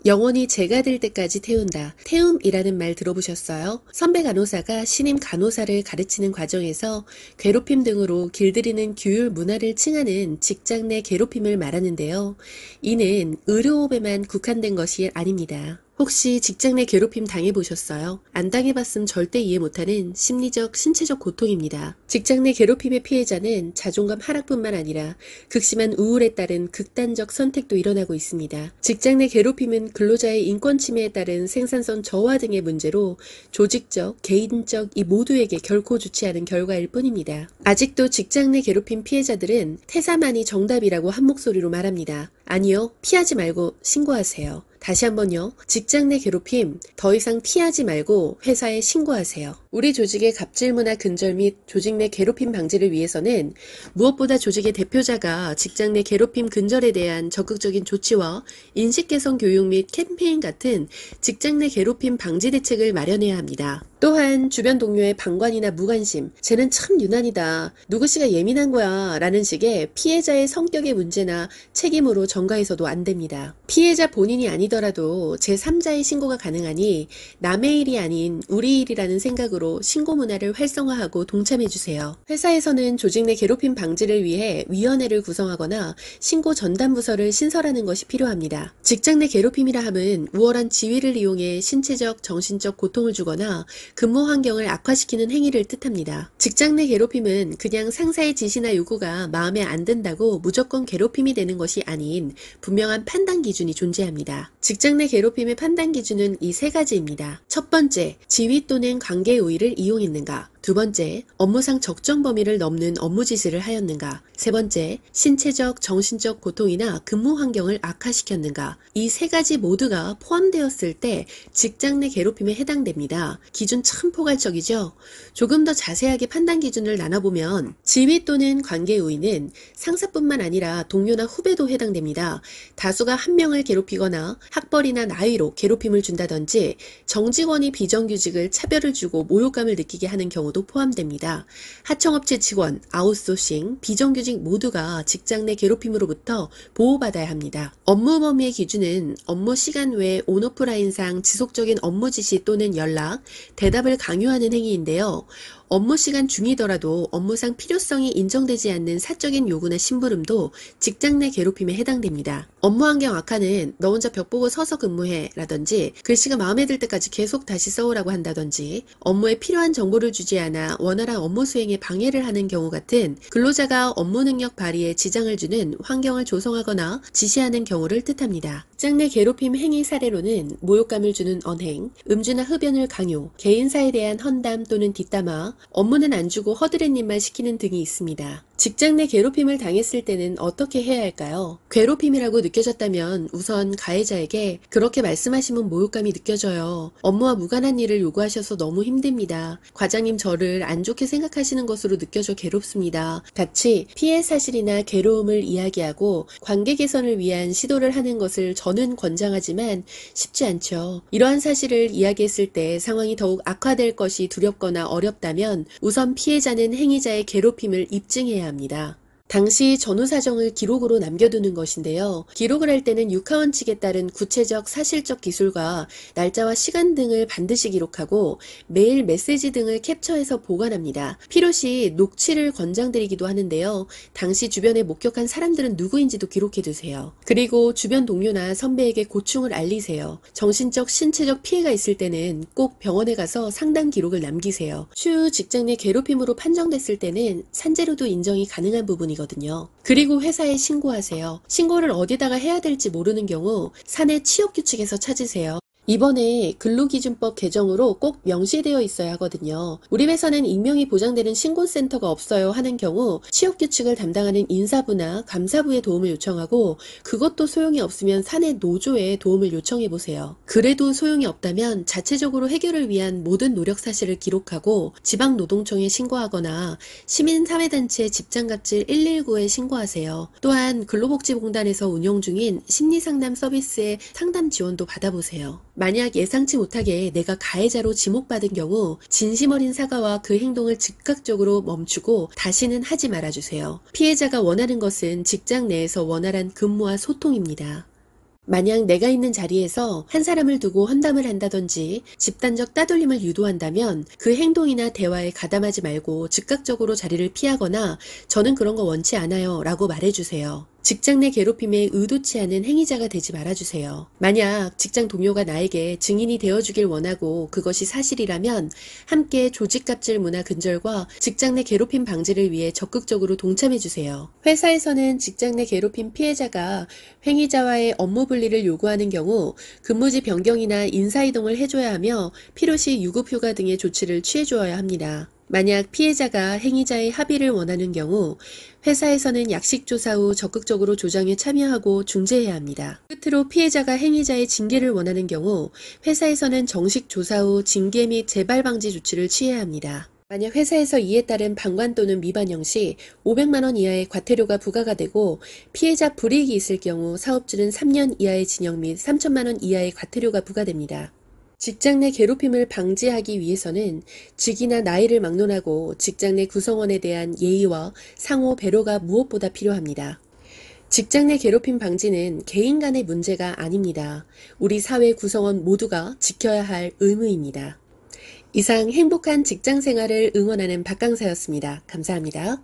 영원히 제가 될 때까지 태운다. 태움이라는 말 들어보셨어요? 선배 간호사가 신임 간호사를 가르치는 과정에서 괴롭힘 등으로 길들이는 규율 문화를 칭하는 직장 내 괴롭힘을 말하는데요. 이는 의료업에만 국한된 것이 아닙니다. 혹시 직장 내 괴롭힘 당해보셨어요? 안 당해봤음 절대 이해 못하는 심리적, 신체적 고통입니다. 직장 내 괴롭힘의 피해자는 자존감 하락뿐만 아니라 극심한 우울에 따른 극단적 선택도 일어나고 있습니다. 직장 내 괴롭힘은 근로자의 인권 침해에 따른 생산성 저하 등의 문제로 조직적, 개인적 이 모두에게 결코 좋지 않은 결과일 뿐입니다. 아직도 직장 내 괴롭힘 피해자들은 퇴사만이 정답이라고 한 목소리로 말합니다. 아니요, 피하지 말고 신고하세요. 다시 한번요. 직장 내 괴롭힘 더 이상 피하지 말고 회사에 신고하세요. 우리 조직의 갑질 문화 근절 및 조직 내 괴롭힘 방지를 위해서는 무엇보다 조직의 대표자가 직장 내 괴롭힘 근절에 대한 적극적인 조치와 인식 개선 교육 및 캠페인 같은 직장 내 괴롭힘 방지 대책을 마련해야 합니다. 또한 주변 동료의 방관이나 무관심, 쟤는 참 유난이다, 누구씨가 예민한 거야 라는 식의 피해자의 성격의 문제나 책임으로 전가해서도 안 됩니다. 피해자 본인이 아니더라도 제3자의 신고가 가능하니 남의 일이 아닌 우리 일이라는 생각으로 신고 문화를 활성화하고 동참해주세요. 회사에서는 조직 내 괴롭힘 방지를 위해 위원회를 구성하거나 신고 전담 부서를 신설하는 것이 필요합니다. 직장 내 괴롭힘이라 함은 우월한 지위를 이용해 신체적, 정신적 고통을 주거나 근무 환경을 악화시키는 행위를 뜻합니다. 직장 내 괴롭힘은 그냥 상사의 지시나 요구가 마음에 안 든다고 무조건 괴롭힘이 되는 것이 아닌 분명한 판단 기준이 존재합니다. 직장 내 괴롭힘의 판단 기준은 이 세 가지입니다. 첫 번째, 지위 또는 관계 우위를 이용했는가? 두 번째, 업무상 적정 범위를 넘는 업무 지시를 하였는가? 세 번째, 신체적, 정신적 고통이나 근무 환경을 악화시켰는가? 이 세 가지 모두가 포함되었을 때 직장 내 괴롭힘에 해당됩니다. 기준 참 포괄적이죠? 조금 더 자세하게 판단 기준을 나눠보면 지위 또는 관계 우위는 상사뿐만 아니라 동료나 후배도 해당됩니다. 다수가 한 명을 괴롭히거나 학벌이나 나이로 괴롭힘을 준다든지 정직원이 비정규직을 차별을 주고 모욕감을 느끼게 하는 경우도 포함됩니다. 하청업체 직원, 아웃소싱, 비정규직 모두가 직장 내 괴롭힘으로부터 보호받아야 합니다. 업무 범위의 기준은 업무 시간 외 온오프라인상 지속적인 업무 지시 또는 연락, 대답을 강요하는 행위인데요. 업무 시간 중이더라도 업무상 필요성이 인정되지 않는 사적인 요구나 심부름도 직장 내 괴롭힘에 해당됩니다. 업무 환경 악화는 너 혼자 벽 보고 서서 근무해 라든지 글씨가 마음에 들 때까지 계속 다시 써오라고 한다든지 업무에 필요한 정보를 주지 않아 원활한 업무 수행에 방해를 하는 경우 같은 근로자가 업무 능력 발휘에 지장을 주는 환경을 조성하거나 지시하는 경우를 뜻합니다. 직장 내 괴롭힘 행위 사례로는 모욕감을 주는 언행, 음주나 흡연을 강요, 개인사에 대한 헌담 또는 뒷담화, 업무는 안 주고 허드렛 일만 시키는 등이 있습니다. 직장 내 괴롭힘을 당했을 때는 어떻게 해야 할까요? 괴롭힘이라고 느껴졌다면 우선 가해자에게 그렇게 말씀하시면 모욕감이 느껴져요. 업무와 무관한 일을 요구하셔서 너무 힘듭니다. 과장님 저를 안 좋게 생각하시는 것으로 느껴져 괴롭습니다. 같이 피해 사실이나 괴로움을 이야기하고 관계 개선을 위한 시도를 하는 것을 저는 권장하지만 쉽지 않죠. 이러한 사실을 이야기했을 때 상황이 더욱 악화될 것이 두렵거나 어렵다면 우선 피해자는 행위자의 괴롭힘을 입증해야 합니다. 당시 전후 사정을 기록으로 남겨두는 것인데요. 기록을 할 때는 육하원 측에 따른 구체적 사실적 기술과 날짜와 시간 등을 반드시 기록하고 메일 메시지 등을 캡처해서 보관합니다. 필요시 녹취를 권장드리기도 하는데요. 당시 주변에 목격한 사람들은 누구인지도 기록해두세요. 그리고 주변 동료나 선배에게 고충을 알리세요. 정신적, 신체적 피해가 있을 때는 꼭 병원에 가서 상담 기록을 남기세요. 추후 직장 내 괴롭힘으로 판정됐을 때는 산재로도 인정이 가능한 부분이 거든요. 그리고 회사에 신고하세요. 신고를 어디다가 해야 될지 모르는 경우 사내 취업규칙에서 찾으세요. 이번에 근로기준법 개정으로 꼭 명시되어 있어야 하거든요. 우리 회사는 익명이 보장되는 신고센터가 없어요 하는 경우 취업규칙을 담당하는 인사부나 감사부에 도움을 요청하고 그것도 소용이 없으면 사내 노조에 도움을 요청해보세요. 그래도 소용이 없다면 자체적으로 해결을 위한 모든 노력 사실을 기록하고 지방노동청에 신고하거나 시민사회단체 집장갑질 119에 신고하세요. 또한 근로복지공단에서 운영 중인 심리상담 서비스의 상담 지원도 받아보세요. 만약 예상치 못하게 내가 가해자로 지목받은 경우 진심 어린 사과와 그 행동을 즉각적으로 멈추고 다시는 하지 말아주세요. 피해자가 원하는 것은 직장 내에서 원활한 근무와 소통입니다. 만약 내가 있는 자리에서 한 사람을 두고 헌담을 한다든지 집단적 따돌림을 유도한다면 그 행동이나 대화에 가담하지 말고 즉각적으로 자리를 피하거나 저는 그런 거 원치 않아요 라고 말해주세요. 직장 내 괴롭힘에 의도치 않은 행위자가 되지 말아주세요. 만약 직장 동료가 나에게 증인이 되어주길 원하고 그것이 사실이라면 함께 조직갑질 문화 근절과 직장 내 괴롭힘 방지를 위해 적극적으로 동참해주세요. 회사에서는 직장 내 괴롭힘 피해자가 행위자와의 업무 분리를 요구하는 경우 근무지 변경이나 인사이동을 해줘야 하며 필요시 유급휴가 등의 조치를 취해주어야 합니다. 만약 피해자가 행위자의 합의를 원하는 경우 회사에서는 약식조사 후 적극적으로 조정에 참여하고 중재해야 합니다. 끝으로 피해자가 행위자의 징계를 원하는 경우 회사에서는 정식 조사 후 징계 및 재발 방지 조치를 취해야 합니다. 만약 회사에서 이에 따른 방관 또는 미반영 시 500만 원 이하의 과태료가 부과가 되고 피해자 불이익이 있을 경우 사업주는 3년 이하의 징역 및 3천만 원 이하의 과태료가 부과됩니다. 직장 내 괴롭힘을 방지하기 위해서는 직위나 나이를 막론하고 직장 내 구성원에 대한 예의와 상호 배려가 무엇보다 필요합니다. 직장 내 괴롭힘 방지는 개인 간의 문제가 아닙니다. 우리 사회 구성원 모두가 지켜야 할 의무입니다. 이상 행복한 직장 생활을 응원하는 박강사였습니다. 감사합니다.